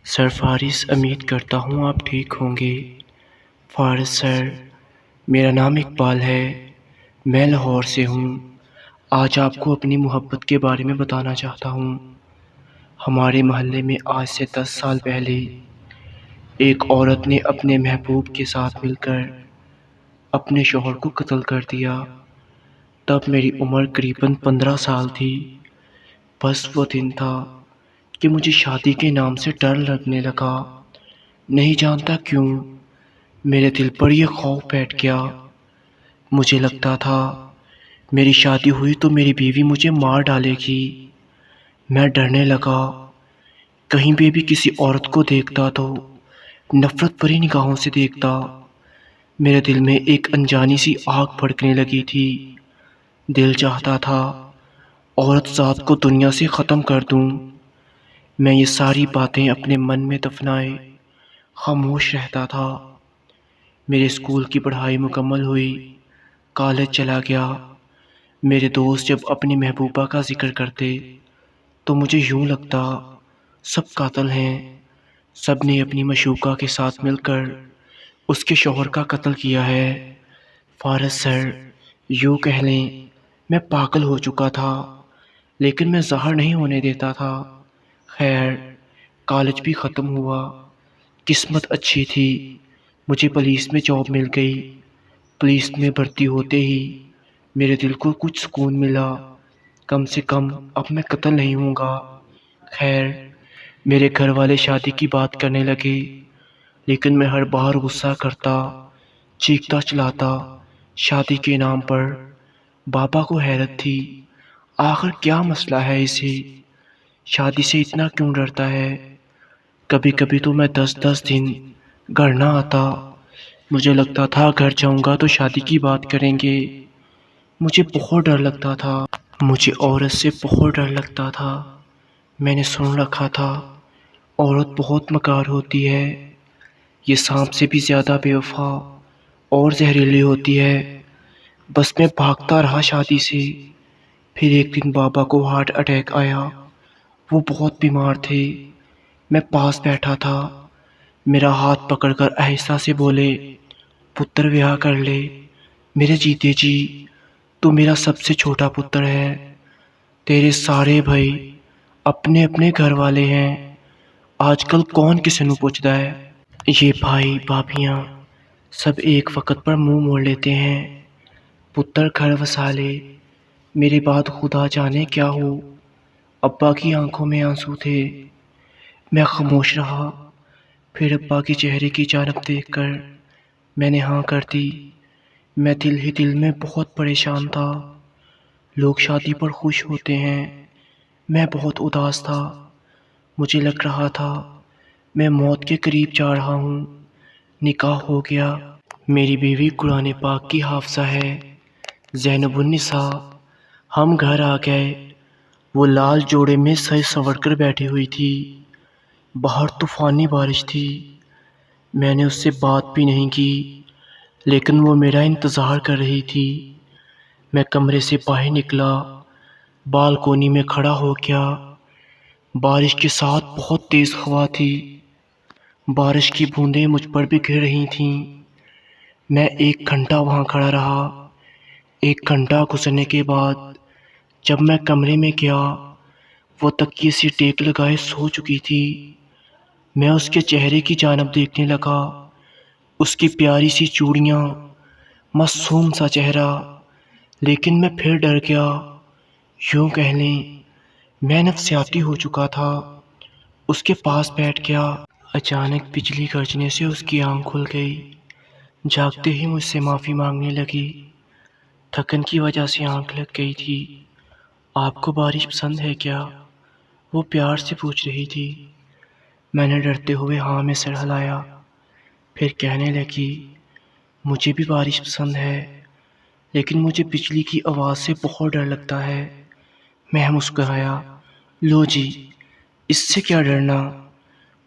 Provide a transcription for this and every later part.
سر فارس، امید کرتا ہوں آپ ٹھیک ہوں گے۔ فارس سر، میرا نام اقبال ہے، میں لاہور سے ہوں۔ آج آپ کو اپنی محبت کے بارے میں بتانا چاہتا ہوں۔ ہمارے محلے میں آج سے 10 سال پہلے ایک عورت نے اپنے محبوب کے ساتھ مل کر اپنے شوہر کو قتل کر دیا۔ تب میری عمر قریباً 15 سال تھی۔ بس وہ دن تھا کہ مجھے شادی کے نام سے ڈر لگنے لگا۔ نہیں جانتا کیوں میرے دل پر یہ خوف بیٹھ گیا۔ مجھے لگتا تھا میری شادی ہوئی تو میری بیوی مجھے مار ڈالے گی۔ میں ڈرنے لگا، کہیں بھی کسی عورت کو دیکھتا تو نفرت بھری نگاہوں سے دیکھتا۔ میرے دل میں ایک انجانی سی آگ بھڑکنے لگی تھی۔ دل چاہتا تھا عورت ذات کو دنیا سے ختم کر دوں۔ میں یہ ساری باتیں اپنے من میں دفنائے خاموش رہتا تھا۔ میرے اسکول کی پڑھائی مکمل ہوئی، کالج چلا گیا۔ میرے دوست جب اپنی محبوبہ کا ذکر کرتے تو مجھے یوں لگتا سب قاتل ہیں، سب نے اپنی معشوقہ کے ساتھ مل کر اس کے شوہر کا قتل کیا ہے۔ فارس سر، یوں کہہ لیں میں پاگل ہو چکا تھا، لیکن میں ظاہر نہیں ہونے دیتا تھا۔ خیر، کالج بھی ختم ہوا۔ قسمت اچھی تھی، مجھے پولیس میں جاب مل گئی۔ پولیس میں بھرتی ہوتے ہی میرے دل کو کچھ سکون ملا، کم سے کم اب میں قتل نہیں ہوں گا۔ خیر، میرے گھر والے شادی کی بات کرنے لگے، لیکن میں ہر بار غصہ کرتا، چیختا چلاتا شادی کے نام پر۔ بابا کو حیرت تھی، آخر کیا مسئلہ ہے اسے، شادی سے اتنا کیوں ڈرتا ہے۔ کبھی کبھی تو میں 10 دن گھر نہ آتا۔ مجھے لگتا تھا گھر جاؤں گا تو شادی کی بات کریں گے۔ مجھے بہت ڈر لگتا تھا، مجھے عورت سے بہت ڈر لگتا تھا۔ میں نے سن رکھا تھا عورت بہت مکار ہوتی ہے، یہ سانپ سے بھی زیادہ بے وفا اور زہریلی ہوتی ہے۔ بس میں بھاگتا رہا شادی سے۔ پھر ایک دن بابا کو ہارٹ اٹیک آیا، وہ بہت بیمار تھے۔ میں پاس بیٹھا تھا، میرا ہاتھ پکڑ کر آہستہ سے بولے، پتر بیاہ کر لے میرے جیتے جی، تو میرا سب سے چھوٹا پتر ہے، تیرے سارے بھائی اپنے اپنے گھر والے ہیں، آج کل کون کسی نو پوچھتا ہے۔ یہ بھائی بھابھیاں سب ایک وقت پر منہ موڑ لیتے ہیں، پتر گھر وسا لے، میرے بعد خدا جانے کیا ہو۔ ابا کی آنکھوں میں آنسو تھے۔ میں خاموش رہا، پھر ابا کے چہرے کی جانب دیکھ کر میں نے ہاں کر دی۔ میں دل ہی دل میں بہت پریشان تھا۔ لوگ شادی پر خوش ہوتے ہیں، میں بہت اداس تھا۔ مجھے لگ رہا تھا میں موت کے قریب جا رہا ہوں۔ نکاح ہو گیا، میری بیوی قرآن پاک کی حافظہ ہے، زینب النساء۔ ہم گھر آ گئے، وہ لال جوڑے میں سج سنور کر بیٹھی ہوئی تھی۔ باہر طوفانی بارش تھی۔ میں نے اس سے بات بھی نہیں کی، لیکن وہ میرا انتظار کر رہی تھی۔ میں کمرے سے باہر نکلا، بالکونی میں کھڑا ہو گیا۔ بارش کے ساتھ بہت تیز ہوا تھی، بارش کی بوندیں مجھ پر بھی گر رہی تھیں۔ میں 1 گھنٹہ وہاں کھڑا رہا۔ 1 گھنٹہ گزرنے کے بعد جب میں کمرے میں گیا، وہ تکیے سے ٹیک لگائے سو چکی تھی۔ میں اس کے چہرے کی جانب دیکھنے لگا، اس کی پیاری سی چوڑیاں، معصوم سا چہرہ، لیکن میں پھر ڈر گیا۔ یوں کہہ لیں میں نفسیاتی ہو چکا تھا۔ اس کے پاس بیٹھ گیا۔ اچانک بجلی گرجنے سے اس کی آنکھ کھل گئی، جاگتے ہی مجھ سے معافی مانگنے لگی۔ تھکن کی وجہ سے آنکھ لگ گئی تھی۔ آپ کو بارش پسند ہے کیا؟ وہ پیار سے پوچھ رہی تھی۔ میں نے ڈرتے ہوئے ہاں میں سر ہلایا۔ پھر کہنے لگی، مجھے بھی بارش پسند ہے، لیکن مجھے بجلی کی آواز سے بہت ڈر لگتا ہے۔ میں مسکرایا، لو جی، اس سے کیا ڈرنا۔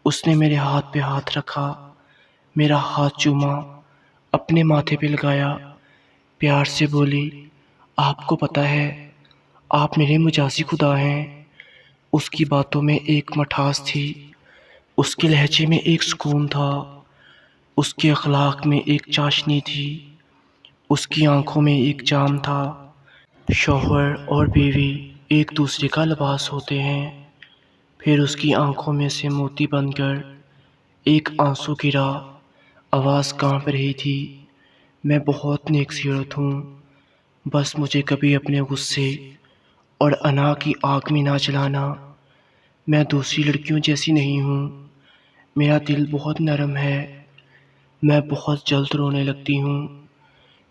اس نے میرے ہاتھ پہ ہاتھ رکھا، میرا ہاتھ چوما، اپنے ماتھے پہ لگایا، پیار سے بولی، آپ کو پتہ ہے آپ میرے مجازی خدا ہیں۔ اس کی باتوں میں ایک مٹھاس تھی، اس کے لہجے میں ایک سکون تھا، اس کے اخلاق میں ایک چاشنی تھی، اس کی آنکھوں میں ایک جام تھا۔ شوہر اور بیوی ایک دوسرے کا لباس ہوتے ہیں، پھر اس کی آنکھوں میں سے موتی بن کر ایک آنسو گرا، آواز کانپ رہی تھی۔ میں بہت نیک سیرت ہوں، بس مجھے کبھی اپنے غصے اور انا کی آگ میں نہ جلانا۔ میں دوسری لڑکیوں جیسی نہیں ہوں، میرا دل بہت نرم ہے، میں بہت جلد رونے لگتی ہوں،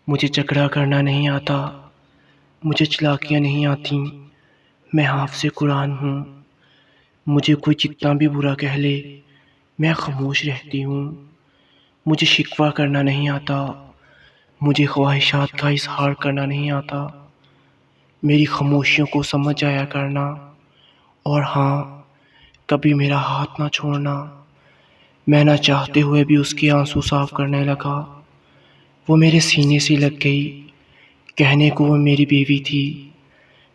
مجھے جھگڑا کرنا نہیں آتا، مجھے چلاکیاں نہیں آتیں، میں حافظ قرآن ہوں، مجھے کوئی جتنا بھی برا کہہ لے میں خاموش رہتی ہوں، مجھے شکوہ کرنا نہیں آتا، مجھے خواہشات کا اظہار کرنا نہیں آتا، میری خاموشیوں کو سمجھ آیا کرنا، اور ہاں، کبھی میرا ہاتھ نہ چھوڑنا۔ میں نہ چاہتے ہوئے بھی اس کے آنسو صاف کرنے لگا، وہ میرے سینے سے لگ گئی۔ کہنے کو وہ میری بیوی تھی،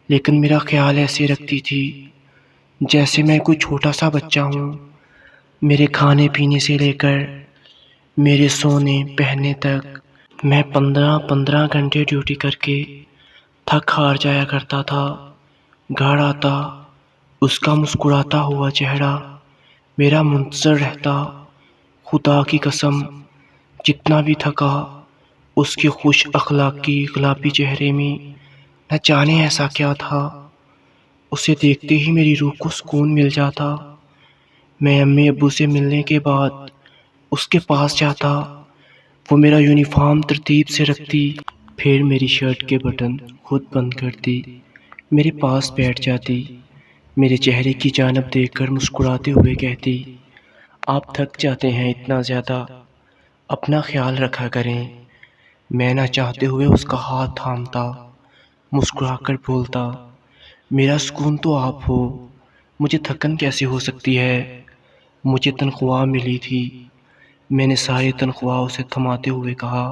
لیکن میرا خیال ایسے رکھتی تھی جیسے میں کوئی چھوٹا سا بچہ ہوں۔ میرے کھانے پینے سے لے کر میرے سونے پہننے تک میں 15 گھنٹے ڈیوٹی کر کے تھک ہار جایا کرتا تھا۔ گھر آتا، اس کا مسکراتا ہوا چہرہ میرا منتظر رہتا۔ خدا کی قسم، جتنا بھی تھکا اس کے خوش اخلاقی گلابی چہرے میں نہ جانے ایسا کیا تھا، اسے دیکھتے ہی میری روح کو سکون مل جاتا۔ میں امی ابو سے ملنے کے بعد اس کے پاس جاتا، وہ میرا یونیفارم ترتیب سے رکھتی، پھر میری شرٹ کے بٹن خود بند کرتی، میرے پاس بیٹھ جاتی، میرے چہرے کی جانب دیکھ کر مسکراتے ہوئے کہتی، آپ تھک جاتے ہیں اتنا زیادہ، اپنا خیال رکھا کریں۔ میں نہ چاہتے ہوئے اس کا ہاتھ تھامتا، مسکرا کر بولتا، میرا سکون تو آپ ہو، مجھے تھکن کیسے ہو سکتی ہے؟ مجھے تنخواہ ملی تھی۔ میں نے ساری تنخواہ اسے تھماتے ہوئے کہا،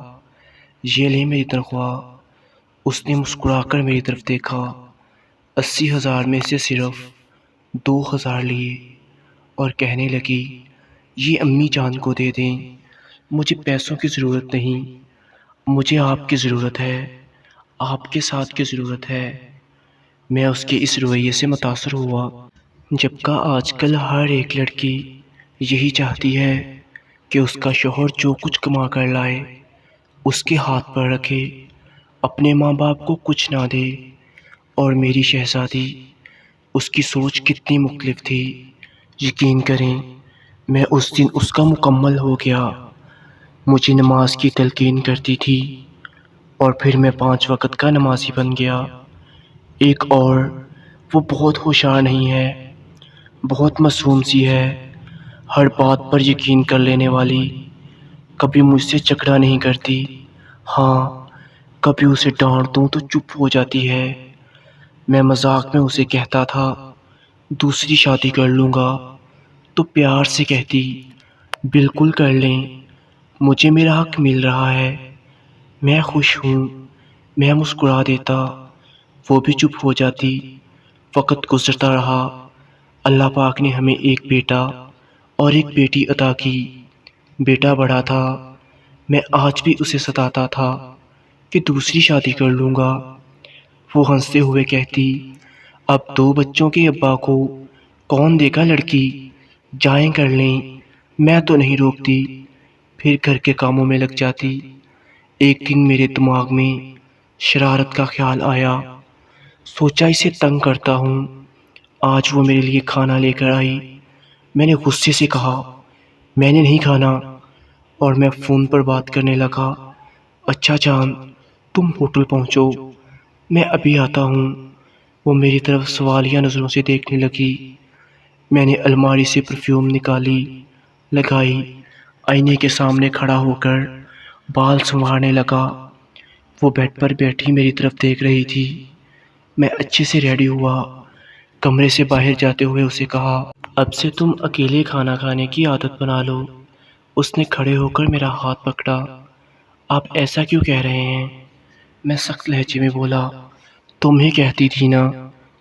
یہ لے میری تنخواہ۔ اس نے مسکرا کر میری طرف دیکھا، 80,000 میں سے صرف 2,000 لیے اور کہنے لگی، یہ امی جان کو دے دیں، مجھے پیسوں کی ضرورت نہیں، مجھے آپ کی ضرورت ہے، آپ کے ساتھ کی ضرورت ہے۔ میں اس کے اس رویے سے متاثر ہوا، جبکہ آج کل ہر ایک لڑکی یہی چاہتی ہے کہ اس کا شوہر جو کچھ کما کر لائے اس کے ہاتھ پر رکھے، اپنے ماں باپ کو کچھ نہ دے۔ اور میری شہزادی، اس کی سوچ کتنی مختلف تھی۔ یقین کریں، میں اس دن اس کا مکمل ہو گیا۔ مجھے نماز کی تلقین کرتی تھی اور پھر میں 5 وقت کا نمازی بن گیا۔ ایک اور، وہ بہت ہوشیار نہیں ہے، بہت معصوم سی ہے، ہر بات پر یقین کر لینے والی، کبھی مجھ سے جھگڑا نہیں کرتی، ہاں کبھی اسے ڈانٹ دوں تو چپ ہو جاتی ہے۔ میں مذاق میں اسے کہتا تھا دوسری شادی کر لوں گا، تو پیار سے کہتی بالکل کر لیں، مجھے میرا حق مل رہا ہے، میں خوش ہوں۔ میں مسکرا دیتا، وہ بھی چپ ہو جاتی۔ وقت گزرتا رہا، اللہ پاک نے ہمیں ایک بیٹا اور ایک بیٹی عطا کی۔ بیٹا بڑا تھا، میں آج بھی اسے ستاتا تھا کہ دوسری شادی کر لوں گا۔ وہ ہنستے ہوئے کہتی، اب 2 بچوں کے ابا کو کون دے گا لڑکی، جائیں کر لیں، میں تو نہیں روکتی۔ پھر گھر کے کاموں میں لگ جاتی۔ ایک دن میرے دماغ میں شرارت کا خیال آیا، سوچا اسے تنگ کرتا ہوں۔ آج وہ میرے لیے کھانا لے کر آئی، میں نے غصے سے کہا میں نے نہیں کھانا، اور میں فون پر بات کرنے لگا، اچھا جان تم ہوٹل پہنچو، میں ابھی آتا ہوں۔ وہ میری طرف سوالیہ نظروں سے دیکھنے لگی۔ میں نے الماری سے پرفیوم نکالی، لگائی، آئینے کے سامنے کھڑا ہو کر بال سنوارنے لگا۔ وہ بیڈ پر بیٹھی میری طرف دیکھ رہی تھی۔ میں اچھے سے ریڈی ہوا، کمرے سے باہر جاتے ہوئے اسے کہا، اب سے تم اکیلے کھانا کھانے کی عادت بنا لو۔ اس نے کھڑے ہو کر میرا ہاتھ پکڑا، آپ ایسا کیوں کہہ رہے ہیں؟ میں سخت لہجے میں بولا، تم ہی کہتی تھی نا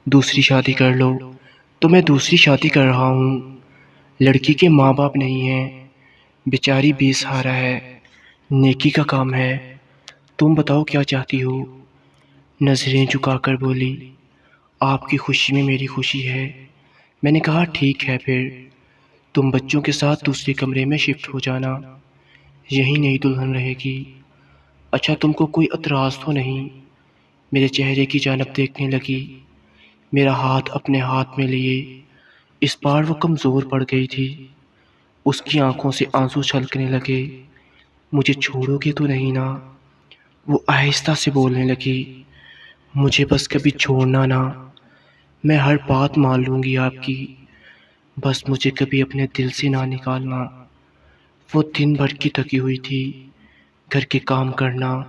دوسری شادی کر لو، تو میں دوسری شادی کر رہا ہوں۔ لڑکی کے ماں باپ نہیں ہیں، بیچاری بے سہارا ہے، نیکی کا کام ہے۔ تم بتاؤ کیا چاہتی ہو؟ نظریں جھکا کر بولی، آپ کی خوشی میں میری خوشی ہے۔ میں نے کہا ٹھیک ہے، پھر تم بچوں کے ساتھ دوسرے کمرے میں شفٹ ہو جانا، یہی نئی دلہن رہے گی۔ اچھا تم کو کوئی اعتراض تو نہیں؟ میرے چہرے کی جانب دیکھنے لگی، میرا ہاتھ اپنے ہاتھ میں لیے۔ اس بار وہ کمزور پڑ گئی تھی، اس کی آنکھوں سے آنسو چھلکنے لگے۔ مجھے چھوڑو گے تو نہیں نا؟ وہ آہستہ سے بولنے لگی، مجھے بس کبھی چھوڑنا نا، میں ہر بات مان لوں گی آپ کی، بس مجھے کبھی اپنے دل سے نہ نکالنا۔ وہ دن بھر کی تھکی ہوئی تھی، گھر کے کام کرنا،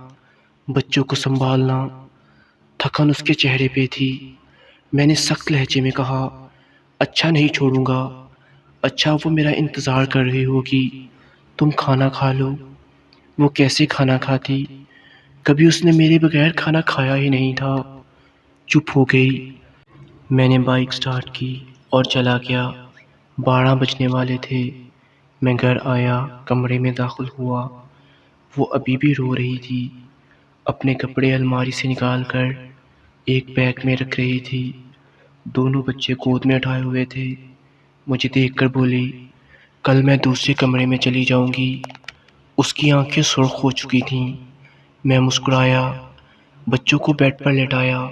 بچوں کو سنبھالنا، تھکن اس کے چہرے پہ تھی۔ میں نے سخت لہجے میں کہا، اچھا نہیں چھوڑوں گا، اچھا وہ میرا انتظار کر رہی ہوگی، تم کھانا کھا لو۔ وہ کیسے کھانا کھاتی؟ کبھی اس نے میرے بغیر کھانا کھایا ہی نہیں تھا۔ چپ ہو گئی۔ میں نے بائک سٹارٹ کی اور چلا گیا۔ 12 بجنے والے تھے۔ میں گھر آیا، کمرے میں داخل ہوا۔ وہ ابھی بھی رو رہی تھی، اپنے کپڑے الماری سے نکال کر ایک بیگ میں رکھ رہی تھی۔ دونوں بچے گود میں اٹھائے ہوئے تھے۔ مجھے دیکھ کر بولی، کل میں دوسرے کمرے میں چلی جاؤں گی۔ اس کی آنکھیں سرخ ہو چکی تھیں۔ میں مسکرایا، بچوں کو بیڈ پر لٹایا،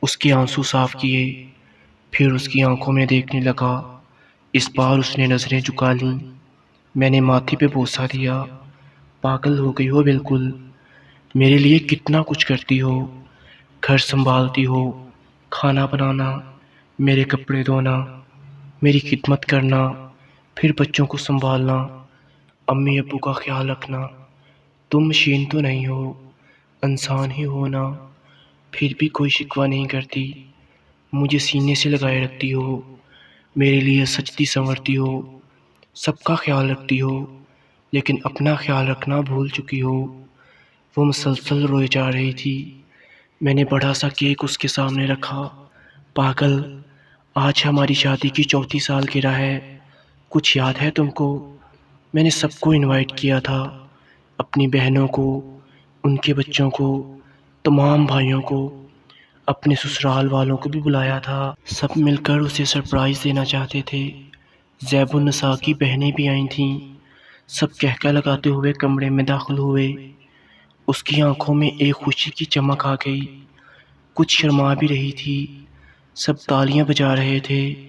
اس کے آنسو صاف کیے، پھر اس کی آنکھوں میں دیکھنے لگا۔ اس بار اس نے نظریں جھکا لیں۔ میں نے ماتھے پہ بوسہ دیا۔ پاگل ہو گئی ہو بالکل، میرے لیے کتنا کچھ کرتی ہو، گھر سنبھالتی ہو، کھانا بنانا، میرے کپڑے دھونا، میری خدمت کرنا، پھر بچوں کو سنبھالنا، امی ابو کا خیال رکھنا۔ تم مشین تو نہیں ہو، انسان ہی ہو نا، پھر بھی کوئی شکوہ نہیں کرتی، مجھے سینے سے لگائے رکھتی ہو، میرے لیے سجتی سنورتی ہو، سب کا خیال رکھتی ہو، لیکن اپنا خیال رکھنا بھول چکی ہو۔ وہ مسلسل روئے جا رہی تھی۔ میں نے بڑا سا کیک اس کے سامنے رکھا۔ پاگل، آج ہماری شادی کی 34 سالگرہ ہے، کچھ یاد ہے تم کو؟ میں نے سب کو انوائٹ کیا تھا، اپنی بہنوں کو، ان کے بچوں کو، تمام بھائیوں کو، اپنے سسرال والوں کو بھی بلایا تھا۔ سب مل کر اسے سرپرائز دینا چاہتے تھے۔ زیب النساء کی بہنیں بھی آئی تھیں۔ سب کہکہ لگاتے ہوئے کمرے میں داخل ہوئے۔ اس کی آنکھوں میں ایک خوشی کی چمک آ گئی، کچھ شرما بھی رہی تھی۔ سب تالیاں بجا رہے تھے۔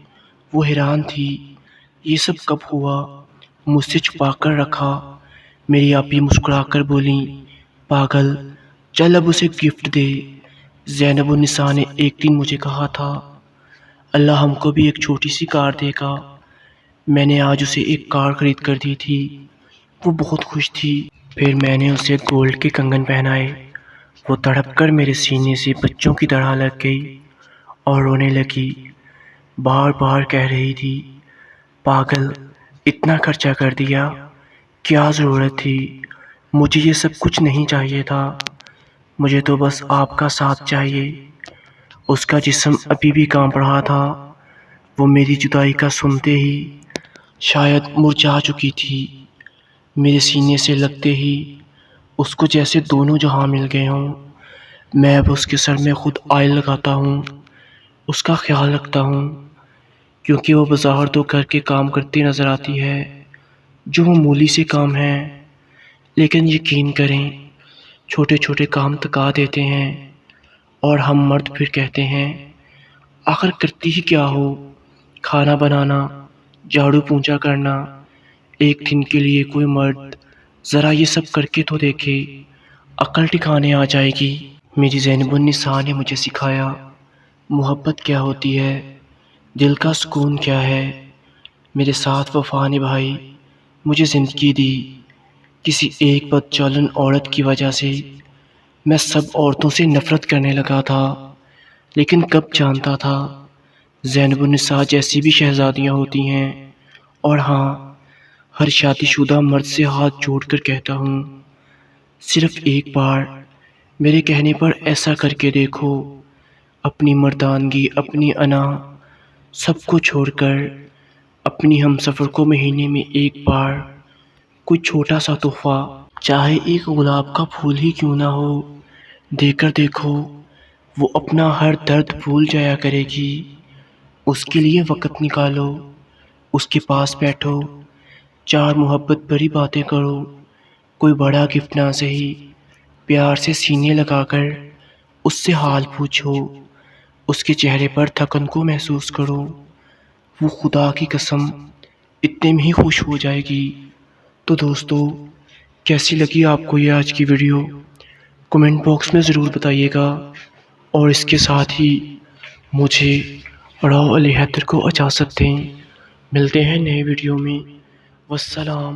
وہ حیران تھی، یہ سب کب ہوا؟ مجھ سے چھپا کر رکھا۔ میری آپی مسکرا کر بولیں، پاگل، چل اب اسے گفٹ دے۔ زینب النساء نے ایک دن مجھے کہا تھا، اللہ ہم کو بھی ایک چھوٹی سی کار دے گا۔ میں نے آج اسے ایک کار خرید کر دی تھی۔ وہ بہت خوش تھی۔ پھر میں نے اسے گولڈ کے کنگن پہنائے۔ وہ تڑپ کر میرے سینے سے بچوں کی طرح لگ گئی اور رونے لگی، بار بار کہہ رہی تھی، پاگل، اتنا خرچہ کر دیا، کیا ضرورت تھی؟ مجھے یہ سب کچھ نہیں چاہیے تھا، مجھے تو بس آپ کا ساتھ چاہیے۔ اس کا جسم ابھی بھی کانپ رہا تھا۔ وہ میری جدائی کا سنتے ہی شاید مرجھا چکی تھی۔ میرے سینے سے لگتے ہی اس کو جیسے دونوں جہاں مل گئے ہوں۔ میں اب اس کے سر میں خود آئل لگاتا ہوں، اس کا خیال رکھتا ہوں، کیونکہ وہ بظاہر تو گھر کے کام کرتی نظر آتی ہے جو معمولی سے کام ہیں، لیکن یقین کریں چھوٹے چھوٹے کام تکا دیتے ہیں، اور ہم مرد پھر کہتے ہیں آخر کرتی ہی کیا ہو؟ کھانا بنانا، جھاڑو پونچھا کرنا۔ ایک دن کے لیے کوئی مرد ذرا یہ سب کر کے تو دیکھے، عقل ٹھکانے آ جائے گی۔ میری زینب النساء نے مجھے سکھایا محبت کیا ہوتی ہے، دل کا سکون کیا ہے۔ میرے ساتھ وفا نبھائی، مجھے زندگی دی۔ کسی ایک بدچالن عورت کی وجہ سے میں سب عورتوں سے نفرت کرنے لگا تھا، لیکن کب جانتا تھا زینب النساء جیسی بھی شہزادیاں ہوتی ہیں۔ اور ہاں، ہر شادی شدہ مرد سے ہاتھ جوڑ کر کہتا ہوں، صرف ایک بار میرے کہنے پر ایسا کر کے دیکھو، اپنی مردانگی، اپنی انا، سب کو چھوڑ کر اپنی ہم سفر کو مہینے میں ایک بار کوئی چھوٹا سا تحفہ، چاہے ایک گلاب کا پھول ہی کیوں نہ ہو، دے کر دیکھو، وہ اپنا ہر درد بھول جایا کرے گی۔ اس کے لیے وقت نکالو، اس کے پاس بیٹھو، چار محبت بھری باتیں کرو، کوئی بڑا گفٹ نہ سہی، پیار سے سینے لگا کر اس سے حال پوچھو، اس کے چہرے پر تھکن کو محسوس کرو، وہ خدا کی قسم اتنے میں ہی خوش ہو جائے گی۔ تو دوستو، کیسی لگی آپ کو یہ آج کی ویڈیو؟ کمنٹ باکس میں ضرور بتائیے گا، اور اس کے ساتھ ہی مجھے راؤ علی حیدر کو اجازت دیں۔ ملتے ہیں نئے ویڈیو میں۔ والسلام۔